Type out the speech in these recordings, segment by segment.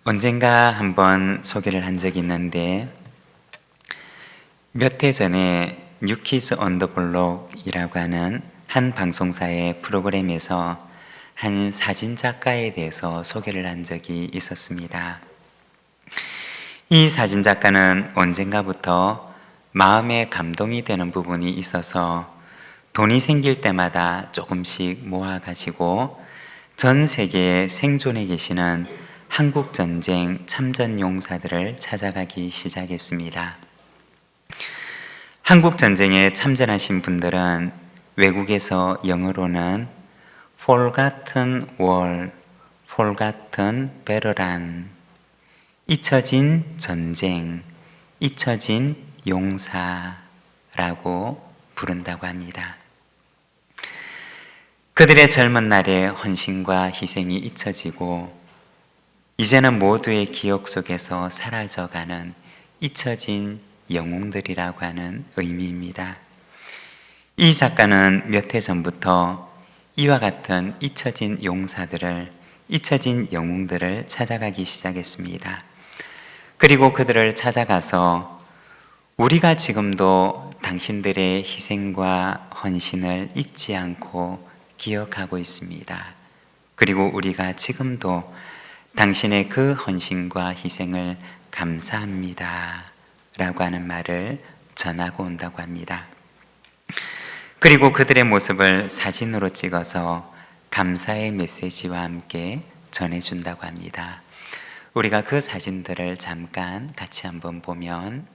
언젠가 한번 소개를 한 적이 있는데 몇 해 전에 뉴키즈 온 더 블록이라고 하는 한 방송사의 프로그램에서 한 사진 작가에 대해서 소개를 한 적이 있었습니다. 이 사진 작가는 언젠가부터 마음에 감동이 되는 부분이 있어서 돈이 생길 때마다 조금씩 모아가지고 전 세계에 생존해 계시는 한국전쟁 참전용사들을 찾아가기 시작했습니다. 한국전쟁에 참전하신 분들은 외국에서 영어로는 Forgotten War, Forgotten Veteran, 잊혀진 전쟁, 잊혀진 용사라고 부른다고 합니다. 그들의 젊은 날의 헌신과 희생이 잊혀지고 이제는 모두의 기억 속에서 사라져가는 잊혀진 영웅들이라고 하는 의미입니다. 이 작가는 몇 해 전부터 이와 같은 잊혀진 용사들을, 잊혀진 영웅들을 찾아가기 시작했습니다. 그리고 그들을 찾아가서 우리가 지금도 당신들의 희생과 헌신을 잊지 않고 기억하고 있습니다. 그리고 우리가 지금도 당신의 그 헌신과 희생을 감사합니다 라고 하는 말을 전하고 온다고 합니다. 그리고 그들의 모습을 사진으로 찍어서 감사의 메시지와 함께 전해준다고 합니다. 우리가 그 사진들을 잠깐 같이 한번 보면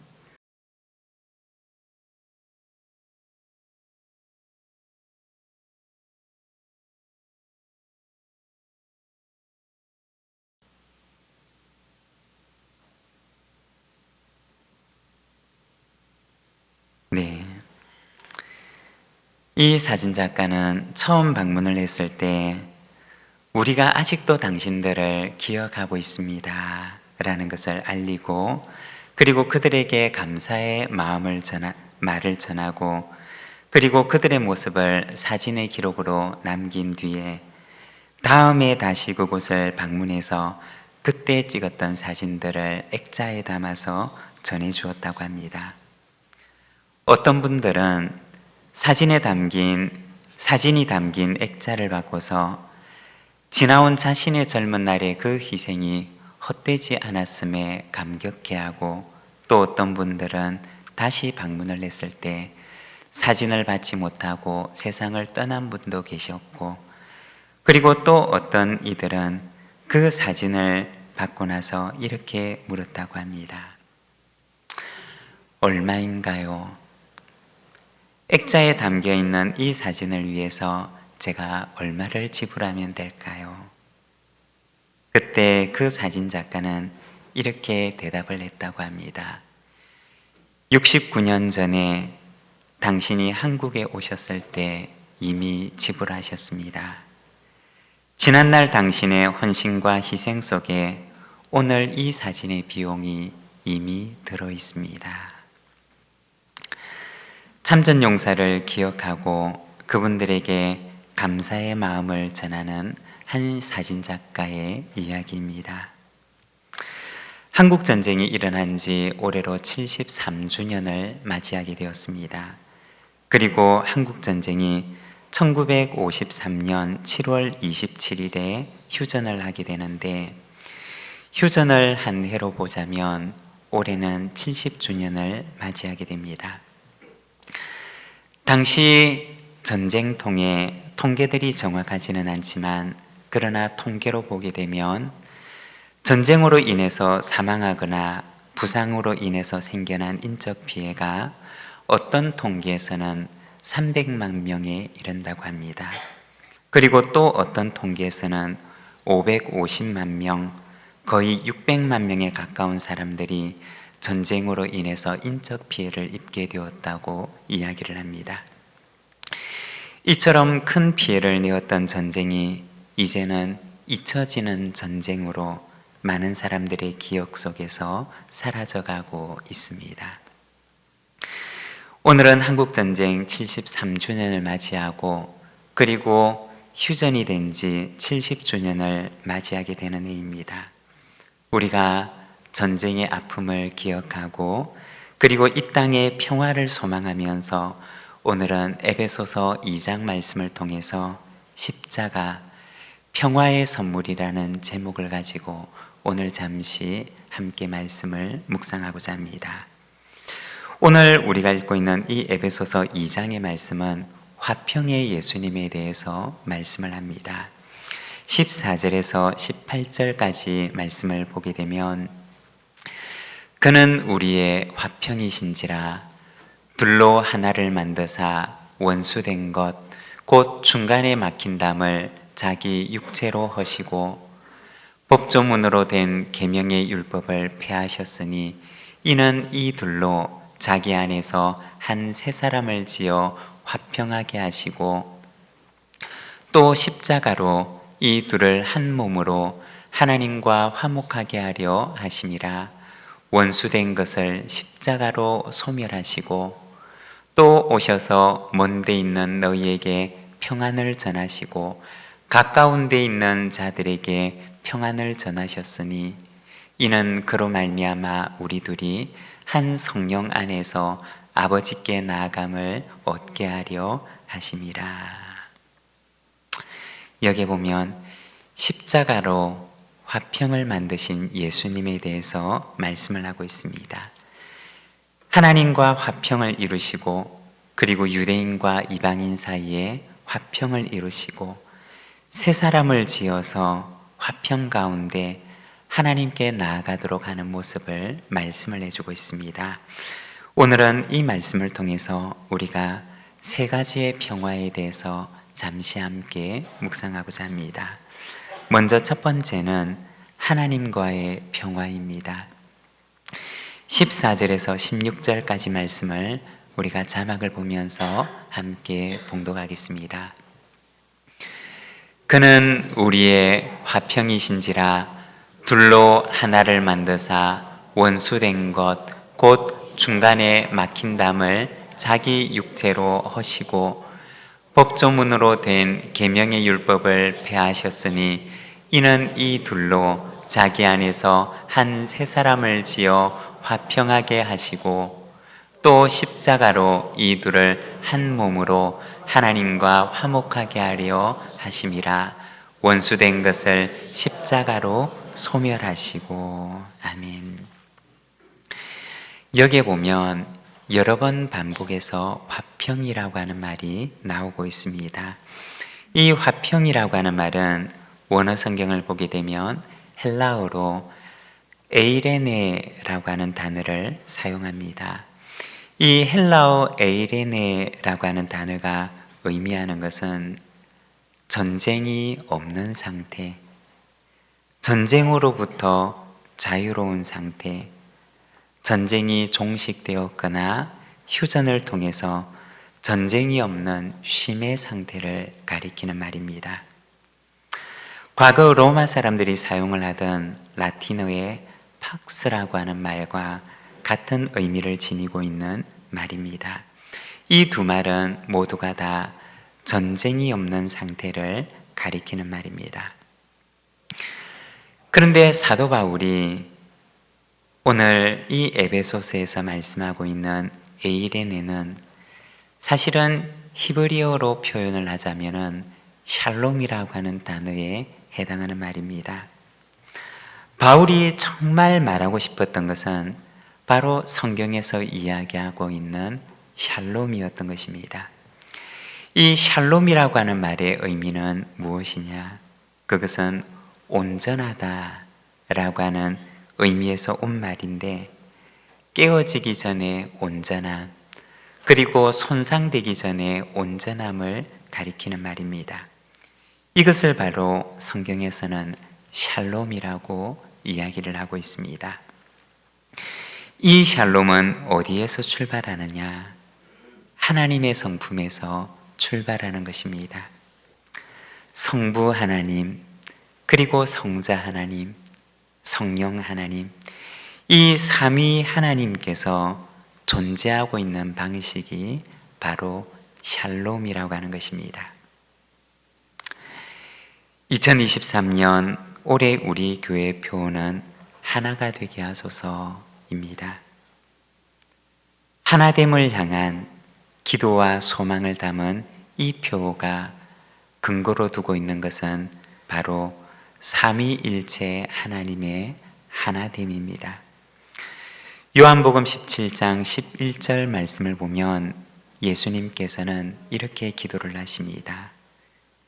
이 사진 작가는 처음 방문을 했을 때 우리가 아직도 당신들을 기억하고 있습니다 라는 것을 알리고, 그리고 그들에게 감사의 말을 전하고, 그리고 그들의 모습을 사진의 기록으로 남긴 뒤에 다음에 다시 그곳을 방문해서 그때 찍었던 사진들을 액자에 담아서 전해주었다고 합니다. 어떤 분들은 사진이 담긴 액자를 바꿔서 지나온 자신의 젊은 날의 그 희생이 헛되지 않았음에 감격해하고, 또 어떤 분들은 다시 방문을 했을 때 사진을 받지 못하고 세상을 떠난 분도 계셨고, 그리고 또 어떤 이들은 그 사진을 받고 나서 이렇게 물었다고 합니다. 얼마인가요? 액자에 담겨 있는 이 사진을 위해서 제가 얼마를 지불하면 될까요? 그때 그 사진 작가는 이렇게 대답을 했다고 합니다. 69년 전에 당신이 한국에 오셨을 때 이미 지불하셨습니다. 지난날 당신의 헌신과 희생 속에 오늘 이 사진의 비용이 이미 들어 있습니다. 참전용사를 기억하고 그분들에게 감사의 마음을 전하는 한 사진작가의 이야기입니다. 한국전쟁이 일어난 지 올해로 73주년을 맞이하게 되었습니다. 그리고 한국전쟁이 1953년 7월 27일에 휴전을 하게 되는데, 휴전을 한 해로 보자면 올해는 70주년을 맞이하게 됩니다. 당시 전쟁통의 통계들이 정확하지는 않지만, 그러나 통계로 보게 되면 전쟁으로 인해서 사망하거나 부상으로 인해서 생겨난 인적 피해가 어떤 통계에서는 300만 명에 이른다고 합니다. 그리고 또 어떤 통계에서는 550만 명, 거의 600만 명에 가까운 사람들이 전쟁으로 인해서 인적 피해를 입게 되었다고 이야기를 합니다. 이처럼 큰 피해를 내었던 전쟁이 이제는 잊혀지는 전쟁으로 많은 사람들의 기억 속에서 사라져가고 있습니다. 오늘은 한국전쟁 73주년을 맞이하고, 그리고 휴전이 된 지 70주년을 맞이하게 되는 해입니다. 우리가 전쟁의 아픔을 기억하고 그리고 이 땅의 평화를 소망하면서 오늘은 에베소서 2장 말씀을 통해서 십자가 평화의 선물이라는 제목을 가지고 오늘 잠시 함께 말씀을 묵상하고자 합니다. 오늘 우리가 읽고 있는 이 에베소서 2장의 말씀은 화평의 예수님에 대해서 말씀을 합니다. 14절에서 18절까지 말씀을 보게 되면 그는 우리의 화평이신지라 둘로 하나를 만드사 원수된 것 곧 중간에 막힌 담을 자기 육체로 허시고 법조문으로 된 계명의 율법을 폐하셨으니 이는 이 둘로 자기 안에서 한 세 사람을 지어 화평하게 하시고 또 십자가로 이 둘을 한 몸으로 하나님과 화목하게 하려 하심이라. 원수된 것을 십자가로 소멸하시고 또 오셔서 먼 데 있는 너희에게 평안을 전하시고 가까운 데 있는 자들에게 평안을 전하셨으니 이는 그로 말미암아 우리 둘이 한 성령 안에서 아버지께 나아감을 얻게 하려 하심이라. 여기 보면 십자가로 화평을 만드신 예수님에 대해서 말씀을 하고 있습니다. 하나님과 화평을 이루시고 그리고 유대인과 이방인 사이에 화평을 이루시고 세 사람을 지어서 화평 가운데 하나님께 나아가도록 하는 모습을 말씀을 해주고 있습니다. 오늘은 이 말씀을 통해서 우리가 세 가지의 평화에 대해서 잠시 함께 묵상하고자 합니다. 먼저 첫 번째는 하나님과의 평화입니다. 14절에서 16절까지 말씀을 우리가 자막을 보면서 함께 봉독하겠습니다. 그는 우리의 화평이신지라 둘로 하나를 만드사 원수된 것 곧 중간에 막힌 담을 자기 육체로 허시고 법조문으로 된 계명의 율법을 폐하셨으니 이는 이 둘로 자기 안에서 한 세 사람을 지어 화평하게 하시고 또 십자가로 이 둘을 한 몸으로 하나님과 화목하게 하려 하심이라. 원수된 것을 십자가로 소멸하시고. 아멘. 여기에 보면 여러 번 반복해서 화평이라고 하는 말이 나오고 있습니다. 이 화평이라고 하는 말은 원어 성경을 보게 되면 헬라어로 에이레네라고 하는 단어를 사용합니다. 이 헬라어 에이레네라고 하는 단어가 의미하는 것은 전쟁이 없는 상태, 전쟁으로부터 자유로운 상태, 전쟁이 종식되었거나 휴전을 통해서 전쟁이 없는 쉼의 상태를 가리키는 말입니다. 과거 로마 사람들이 사용을 하던 라틴어의 팍스라고 하는 말과 같은 의미를 지니고 있는 말입니다. 이 두 말은 모두가 다 전쟁이 없는 상태를 가리키는 말입니다. 그런데 사도 바울이 오늘 이 에베소서에서 말씀하고 있는 에이레네는 사실은 히브리어로 표현을 하자면은 샬롬이라고 하는 단어에 해당하는 말입니다. 바울이 정말 말하고 싶었던 것은 바로 성경에서 이야기하고 있는 샬롬이었던 것입니다. 이 샬롬이라고 하는 말의 의미는 무엇이냐? 그것은 온전하다라고 하는 의미에서 온 말인데 깨어지기 전에 온전함, 그리고 손상되기 전에 온전함을 가리키는 말입니다. 이것을 바로 성경에서는 샬롬이라고 이야기를 하고 있습니다. 이 샬롬은 어디에서 출발하느냐? 하나님의 성품에서 출발하는 것입니다. 성부 하나님, 그리고 성자 하나님, 성령 하나님, 이 삼위 하나님께서 존재하고 있는 방식이 바로 샬롬이라고 하는 것입니다. 2023년 올해 우리 교회 표어는 하나가 되게 하소서입니다. 하나됨을 향한 기도와 소망을 담은 이 표가 근거로 두고 있는 것은 바로 삼위일체 하나님의 하나됨입니다. 요한복음 17장 11절 말씀을 보면 예수님께서는 이렇게 기도를 하십니다.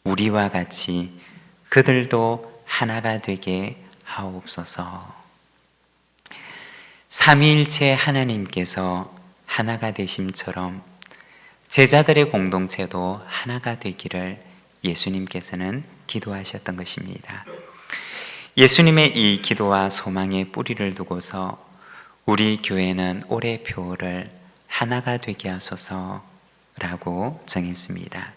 우리와 같이 그들도 하나가 되게 하옵소서. 삼위일체 하나님께서 하나가 되심처럼 제자들의 공동체도 하나가 되기를 예수님께서는 기도하셨던 것입니다. 예수님의 이 기도와 소망의 뿌리를 두고서 우리 교회는 올해 표를 하나가 되게 하소서라고 정했습니다.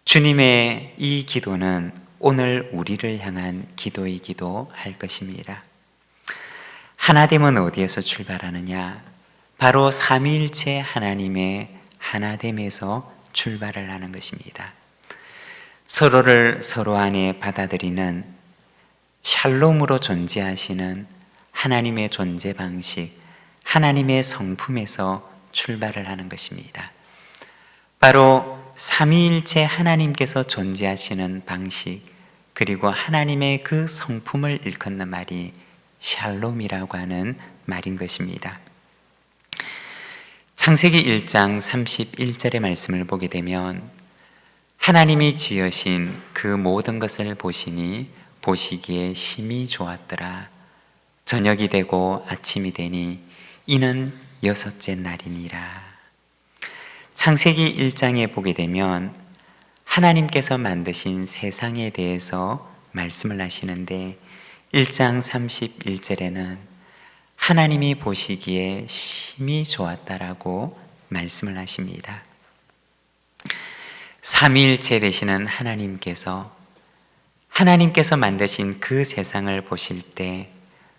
주님의 이 기도는 오늘 우리를 향한 기도이기도 할 것입니다. 하나됨은 어디에서 출발하느냐? 바로 삼위일체 하나님의 하나됨에서 출발을 하는 것입니다. 서로를 서로 안에 받아들이는 샬롬으로 존재하시는 하나님의 존재 방식, 하나님의 성품에서 출발을 하는 것입니다. 바로 삼위일체 하나님께서 존재하시는 방식, 그리고 하나님의 그 성품을 일컫는 말이 샬롬이라고 하는 말인 것입니다. 창세기 1장 31절의 말씀을 보게 되면 하나님이 지으신 그 모든 것을 보시니 보시기에 심히 좋았더라. 저녁이 되고 아침이 되니 이는 여섯째 날이니라. 창세기 1장에 보게 되면 하나님께서 만드신 세상에 대해서 말씀을 하시는데 1장 31절에는 하나님이 보시기에 심히 좋았다라고 말씀을 하십니다. 삼위일체 되시는 하나님께서 만드신 그 세상을 보실 때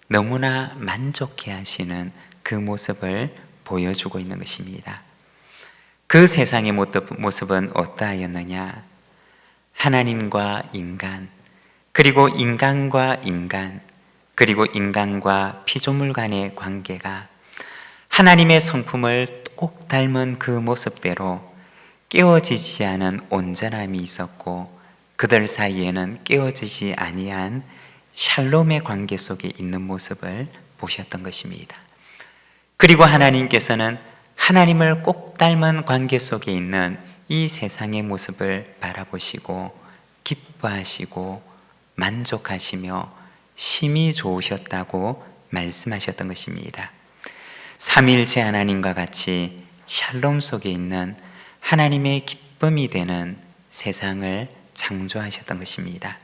너무나 만족해 하시는 그 모습을 보여주고 있는 것입니다. 그 세상의 모습은 어떠하였느냐? 하나님과 인간, 그리고 인간과 인간, 그리고 인간과 피조물 간의 관계가 하나님의 성품을 꼭 닮은 그 모습대로 깨어지지 않은 온전함이 있었고 그들 사이에는 깨어지지 아니한 샬롬의 관계 속에 있는 모습을 보셨던 것입니다. 그리고 하나님께서는 하나님을 꼭 닮은 관계 속에 있는 이 세상의 모습을 바라보시고 기뻐하시고 만족하시며 심히 좋으셨다고 말씀하셨던 것입니다. 삼위일체 하나님과 같이 샬롬 속에 있는 하나님의 기쁨이 되는 세상을 창조하셨던 것입니다.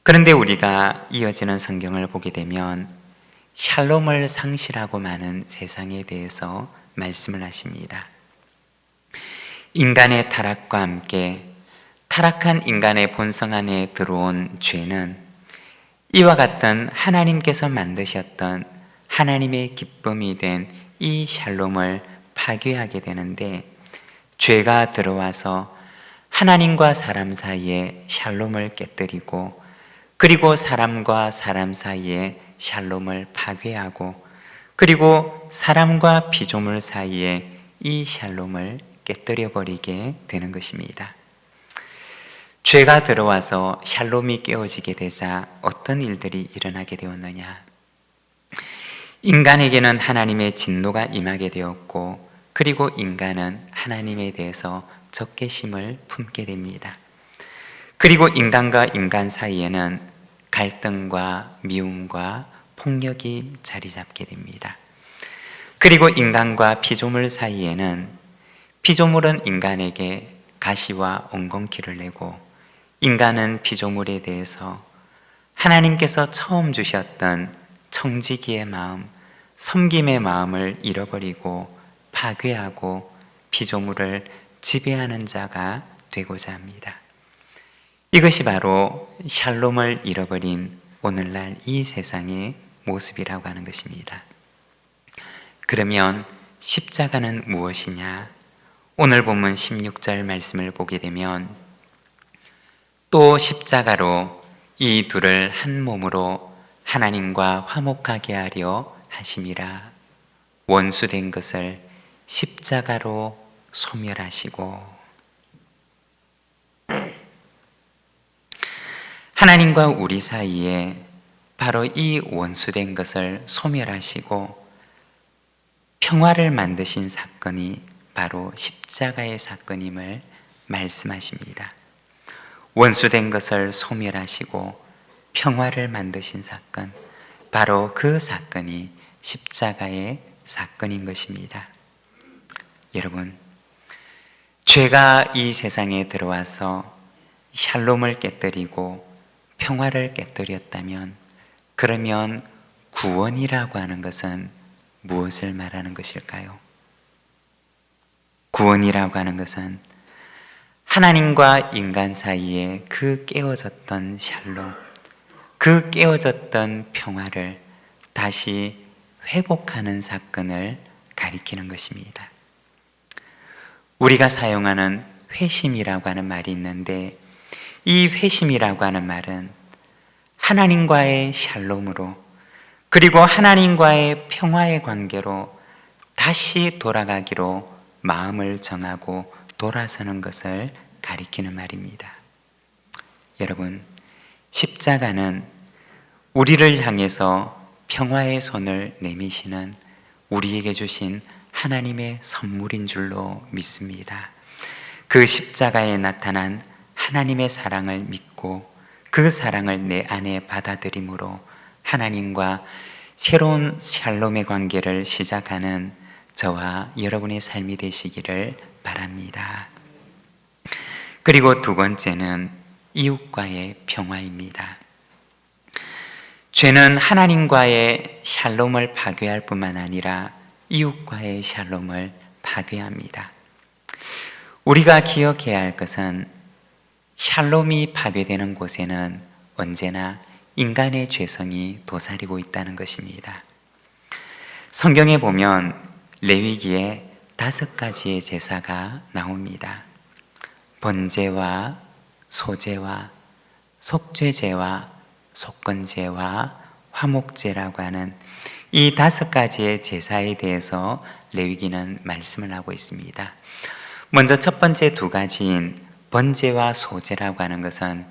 그런데 우리가 이어지는 성경을 보게 되면 샬롬을 상실하고 마는 세상에 대해서 말씀을 하십니다. 인간의 타락과 함께 타락한 인간의 본성 안에 들어온 죄는 이와 같은 하나님께서 만드셨던 하나님의 기쁨이 된 이 샬롬을 파괴하게 되는데 죄가 들어와서 하나님과 사람 사이에 샬롬을 깨뜨리고 그리고 사람과 사람 사이에 샬롬을 파괴하고 그리고 사람과 피조물 사이에 이 샬롬을 깨뜨려 버리게 되는 것입니다. 죄가 들어와서 샬롬이 깨어지게 되자 어떤 일들이 일어나게 되었느냐? 인간에게는 하나님의 진노가 임하게 되었고 그리고 인간은 하나님에 대해서 적개심을 품게 됩니다. 그리고 인간과 인간 사이에는 갈등과 미움과 폭력이 자리 잡게 됩니다. 그리고 인간과 피조물 사이에는 피조물은 인간에게 가시와 엉겅퀴를 내고 인간은 피조물에 대해서 하나님께서 처음 주셨던 청지기의 마음, 섬김의 마음을 잃어버리고 파괴하고 피조물을 지배하는 자가 되고자 합니다. 이것이 바로 샬롬을 잃어버린 오늘날 이 세상의 모습이라고 하는 것입니다. 그러면 십자가는 무엇이냐? 오늘 본문 16절 말씀을 보게 되면 또 십자가로 이 둘을 한 몸으로 하나님과 화목하게 하려 하심이라. 원수된 것을 십자가로 소멸하시고. 하나님과 우리 사이에 바로 이 원수된 것을 소멸하시고 평화를 만드신 사건이 바로 십자가의 사건임을 말씀하십니다. 원수된 것을 소멸하시고 평화를 만드신 사건, 바로 그 사건이 십자가의 사건인 것입니다. 여러분, 죄가 이 세상에 들어와서 샬롬을 깨뜨리고 평화를 깨뜨렸다면, 그러면 구원이라고 하는 것은 무엇을 말하는 것일까요? 구원이라고 하는 것은 하나님과 인간 사이에 그 깨어졌던 샬롬, 그 깨어졌던 평화를 다시 회복하는 사건을 가리키는 것입니다. 우리가 사용하는 회심이라고 하는 말이 있는데, 이 회심이라고 하는 말은 하나님과의 샬롬으로, 그리고 하나님과의 평화의 관계로 다시 돌아가기로 마음을 정하고 돌아서는 것을 가리키는 말입니다. 여러분, 십자가는 우리를 향해서 평화의 손을 내미시는 우리에게 주신 하나님의 선물인 줄로 믿습니다. 그 십자가에 나타난 하나님의 사랑을 믿고 그 사랑을 내 안에 받아들임으로 하나님과 새로운 샬롬의 관계를 시작하는 저와 여러분의 삶이 되시기를 바랍니다. 그리고 두 번째는 이웃과의 평화입니다. 죄는 하나님과의 샬롬을 파괴할 뿐만 아니라 이웃과의 샬롬을 파괴합니다. 우리가 기억해야 할 것은 샬롬이 파괴되는 곳에는 언제나 인간의 죄성이 도사리고 있다는 것입니다. 성경에 보면 레위기에 5가지의 제사가 나옵니다. 번제와 소제와 속죄제와 속건제와 화목제라고 하는 이 5가지의 제사에 대해서 레위기는 말씀을 하고 있습니다. 먼저 첫 번째 2가지인 번제와 소제라고 하는 것은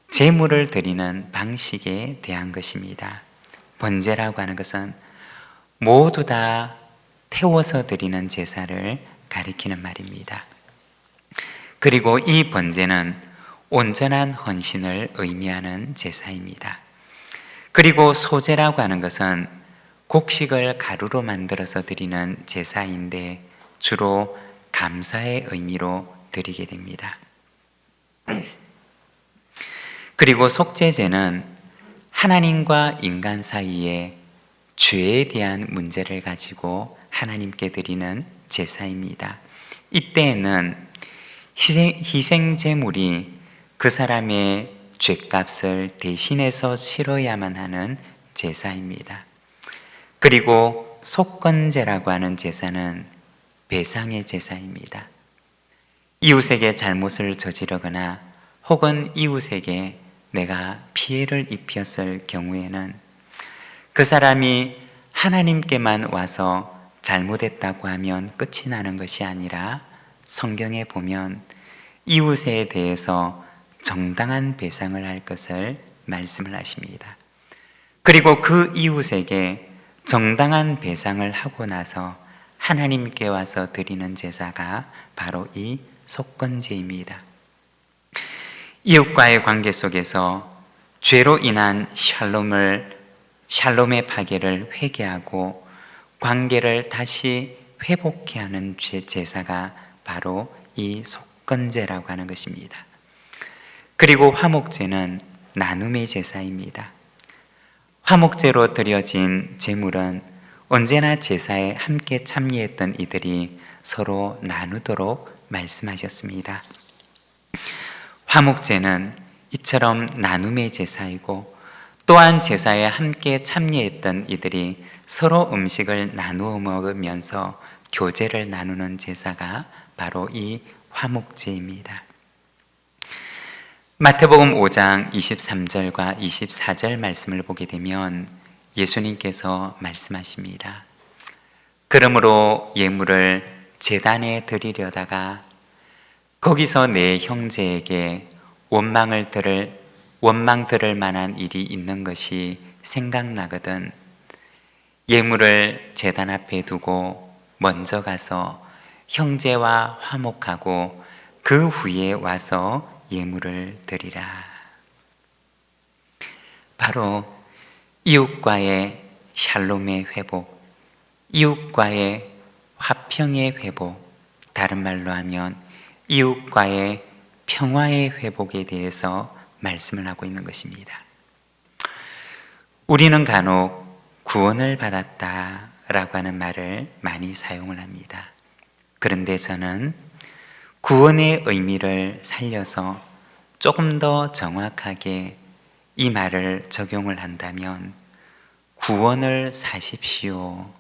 제물을 드리는 방식에 대한 것입니다. 번제라고 하는 것은 모두 다 태워서 드리는 제사를 가리키는 말입니다. 그리고 이 번제는 온전한 헌신을 의미하는 제사입니다. 그리고 소제라고 하는 것은 곡식을 가루로 만들어서 드리는 제사인데 주로 감사의 의미로 드리게 됩니다. 그리고 속죄제는 하나님과 인간 사이에 죄에 대한 문제를 가지고 하나님께 드리는 제사입니다. 이때에는 희생제물이 그 사람의 죄값을 대신해서 치러야만 하는 제사입니다. 그리고 속건제라고 하는 제사는 배상의 제사입니다. 이웃에게 잘못을 저지르거나 혹은 이웃에게 내가 피해를 입혔을 경우에는 그 사람이 하나님께만 와서 잘못했다고 하면 끝이 나는 것이 아니라 성경에 보면 이웃에 대해서 정당한 배상을 할 것을 말씀을 하십니다. 그리고 그 이웃에게 정당한 배상을 하고 나서 하나님께 와서 드리는 제사가 바로 이 속건제입니다. 이웃과의 관계 속에서 죄로 인한 샬롬의 파괴를 회개하고 관계를 다시 회복해 하는 제사가 바로 이 속건제라고 하는 것입니다. 그리고 화목제는 나눔의 제사입니다. 화목제로 드려진 제물은 언제나 제사에 함께 참여했던 이들이 서로 나누도록 말씀하셨습니다. 화목제는 이처럼 나눔의 제사이고 또한 제사에 함께 참여했던 이들이 서로 음식을 나누어 먹으면서 교제를 나누는 제사가 바로 이 화목제입니다. 마태복음 5장 23절과 24절 말씀을 보게 되면 예수님께서 말씀하십니다. 그러므로 예물을 제단에 드리려다가 거기서 내 형제에게 원망 들을 만한 일이 있는 것이 생각나거든 예물을 제단 앞에 두고 먼저 가서 형제와 화목하고 그 후에 와서 예물을 드리라. 바로 이웃과의 샬롬의 회복, 이웃과의 화평의 회복, 다른 말로 하면 이웃과의 평화의 회복에 대해서 말씀을 하고 있는 것입니다. 우리는 간혹 구원을 받았다라고 하는 말을 많이 사용을 합니다. 그런데 저는 구원의 의미를 살려서 조금 더 정확하게 이 말을 적용을 한다면 구원을 사십시오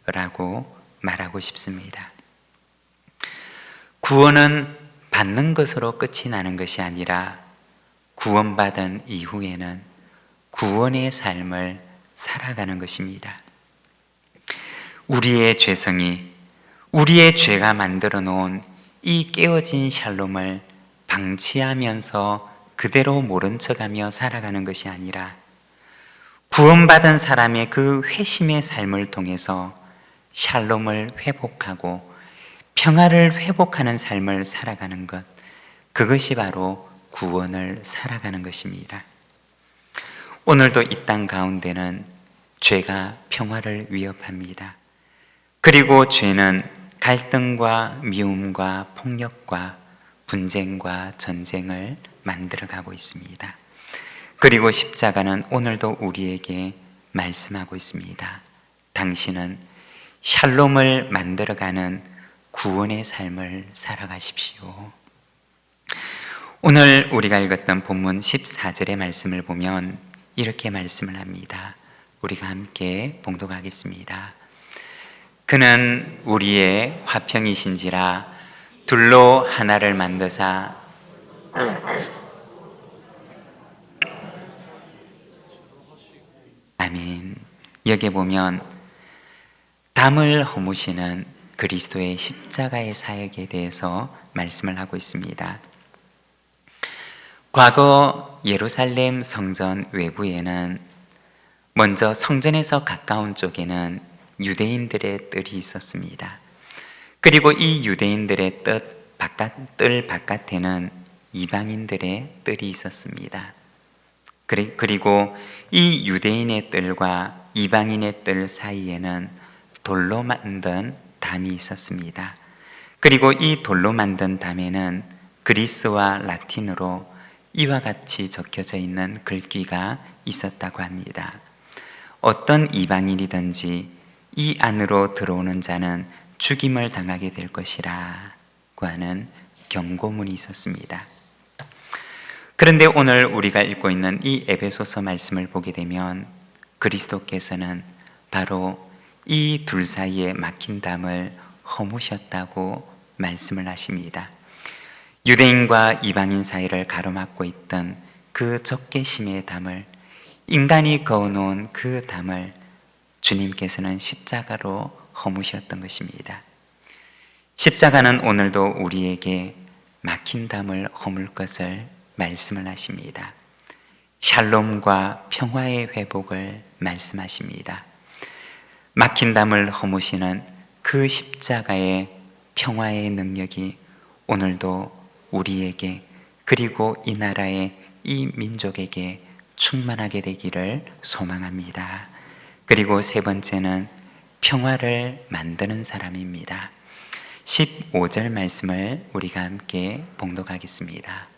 라고 말하고 싶습니다. 구원은 받는 것으로 끝이 나는 것이 아니라 구원받은 이후에는 구원의 삶을 살아가는 것입니다. 우리의 죄성이, 우리의 죄가 만들어 놓은 이 깨어진 샬롬을 방치하면서 그대로 모른 척하며 살아가는 것이 아니라 구원받은 사람의 그 회심의 삶을 통해서 샬롬을 회복하고 평화를 회복하는 삶을 살아가는 것, 그것이 바로 구원을 살아가는 것입니다. 오늘도 이 땅 가운데는 죄가 평화를 위협합니다. 그리고 죄는 갈등과 미움과 폭력과 분쟁과 전쟁을 만들어가고 있습니다. 그리고 십자가는 오늘도 우리에게 말씀하고 있습니다. 당신은 샬롬을 만들어가는 구원의 삶을 살아가십시오. 오늘 우리가 읽었던 본문 14절의 말씀을 보면 이렇게 말씀을 합니다. 우리가 함께 봉독하겠습니다. 그는 우리의 화평이신지라 둘로 하나를 만드사 아멘. 여기 보면 담을 허무시는 그리스도의 십자가의 사역에 대해서 말씀을 하고 있습니다. 과거 예루살렘 성전 외부에는 먼저 성전에서 가까운 쪽에는 유대인들의 뜰이 있었습니다. 그리고 이 유대인들의 뜰 바깥에는 이방인들의 뜰이 있었습니다. 그리고 이 유대인의 뜰과 이방인의 뜰 사이에는 돌로 만든 담이 있었습니다. 그리고 이 돌로 만든 담에는 그리스와 라틴어로 이와 같이 적혀져 있는 글귀가 있었다고 합니다. 어떤 이방인이든지 이 안으로 들어오는 자는 죽임을 당하게 될 것이라고 하는 경고문이 있었습니다. 그런데 오늘 우리가 읽고 있는 이 에베소서 말씀을 보게 되면 그리스도께서는 바로 이 둘 사이에 막힌 담을 허무셨다고 말씀을 하십니다. 유대인과 이방인 사이를 가로막고 있던 그 적개심의 담을, 인간이 그어놓은 그 담을 주님께서는 십자가로 허무셨던 것입니다. 십자가는 오늘도 우리에게 막힌 담을 허물 것을 말씀을 하십니다. 샬롬과 평화의 회복을 말씀하십니다. 막힌 담을 허무시는 그 십자가의 평화의 능력이 오늘도 우리에게, 그리고 이 나라의 이 민족에게 충만하게 되기를 소망합니다. 그리고 세 번째는 평화를 만드는 사람입니다. 15절 말씀을 우리가 함께 봉독하겠습니다.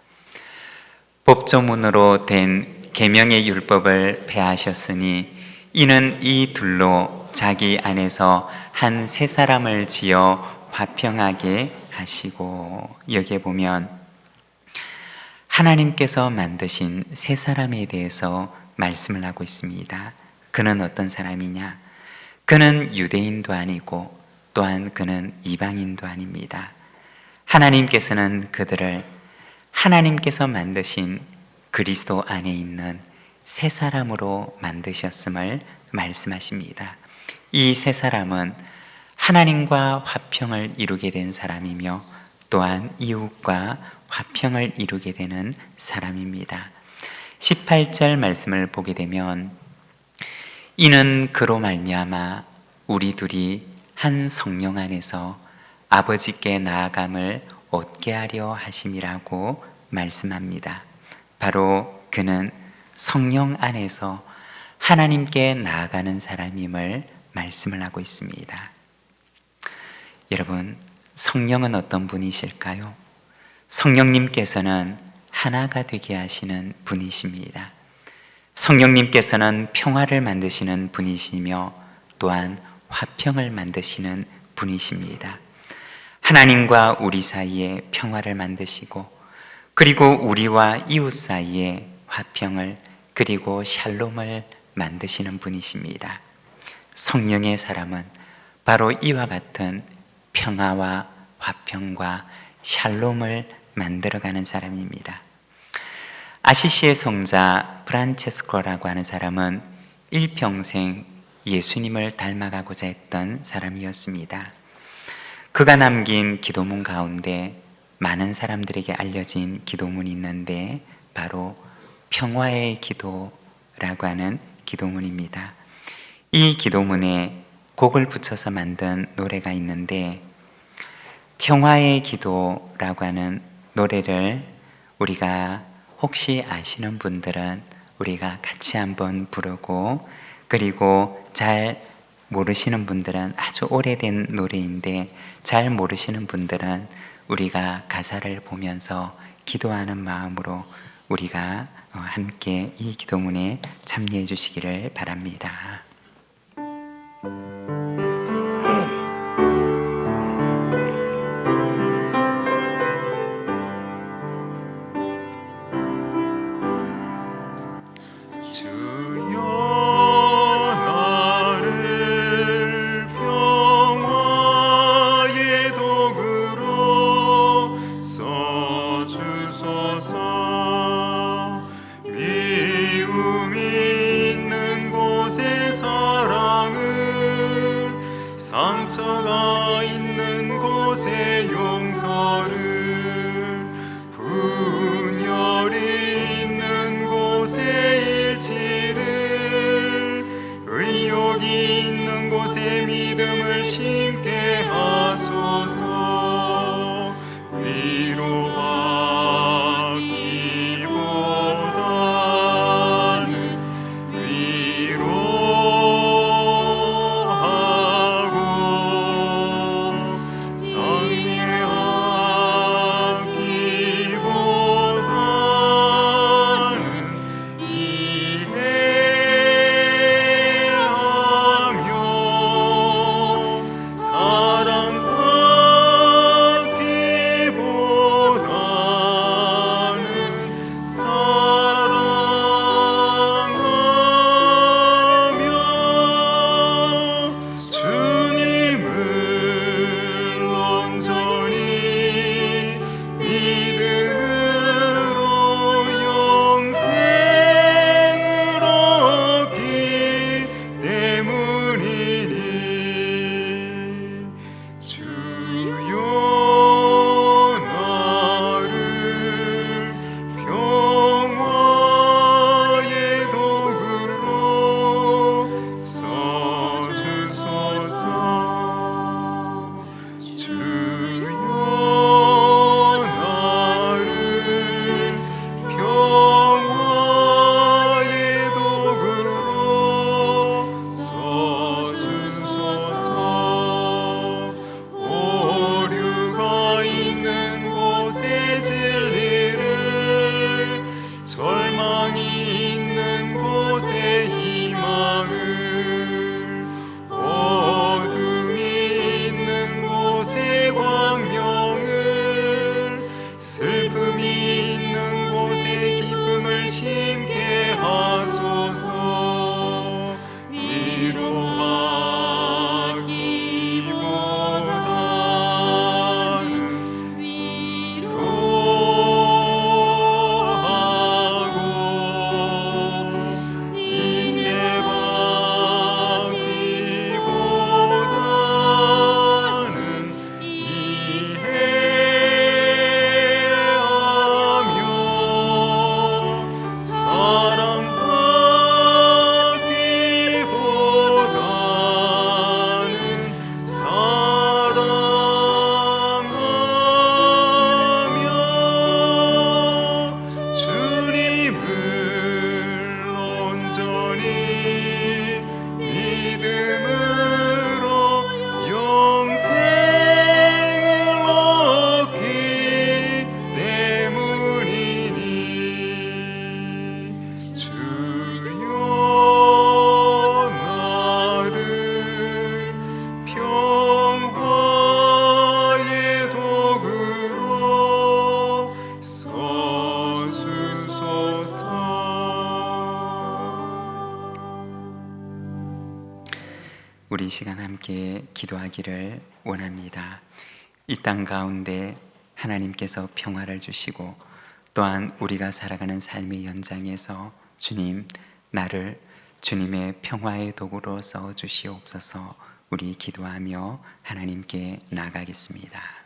법조문으로 된 계명의 율법을 폐하셨으니 이는 이 둘로 자기 안에서 한 세 사람을 지어 화평하게 하시고, 여기에 보면 하나님께서 만드신 세 사람에 대해서 말씀을 하고 있습니다. 그는 어떤 사람이냐? 그는 유대인도 아니고 또한 그는 이방인도 아닙니다. 하나님께서는 그들을 하나님께서 만드신 그리스도 안에 있는 새 사람으로 만드셨음을 말씀하십니다. 이 새 사람은 하나님과 화평을 이루게 된 사람이며 또한 이웃과 화평을 이루게 되는 사람입니다. 18절 말씀을 보게 되면 이는 그로 말미암아 우리 둘이 한 성령 안에서 아버지께 나아감을 얻게 하려 하심이라고 말씀합니다. 바로 그는 성령 안에서 하나님께 나아가는 사람임을 말씀을 하고 있습니다. 여러분, 성령은 어떤 분이실까요? 성령님께서는 하나가 되게 하시는 분이십니다. 성령님께서는 평화를 만드시는 분이시며 또한 화평을 만드시는 분이십니다. 하나님과 우리 사이에 평화를 만드시고 그리고 우리와 이웃 사이에 화평을 그리고 샬롬을 만드시는 분이십니다. 성령의 사람은 바로 이와 같은 평화와 화평과 샬롬을 만들어가는 사람입니다. 아시시의 성자 프란체스코라고 하는 사람은 일평생 예수님을 닮아가고자 했던 사람이었습니다. 그가 남긴 기도문 가운데 많은 사람들에게 알려진 기도문이 있는데 바로 평화의 기도라고 하는 기도문입니다. 이 기도문에 곡을 붙여서 만든 노래가 있는데 평화의 기도라고 하는 노래를 우리가 혹시 아시는 분들은 우리가 같이 한번 부르고 그리고 잘 모르시는 분들은 아주 오래된 노래인데 잘 모르시는 분들은 우리가 가사를 보면서 기도하는 마음으로 우리가 함께 이 기도문에 참여해 주시기를 바랍니다. 상처가 있는 곳에 용서를, 분열이 있는 곳에 일치를, 의욕이 있는 곳에 믿음을 심게 하소서. 위로하기보다는 위로하고, 상대하기보다는 우리 시간 함께 기도하기를 원합니다. 이 땅 가운데 하나님께서 평화를 주시고 또한 우리가 살아가는 삶의 연장에서 주님, 나를 주님의 평화의 도구로 써 주시옵소서. 우리 기도하며 하나님께 나아가겠습니다.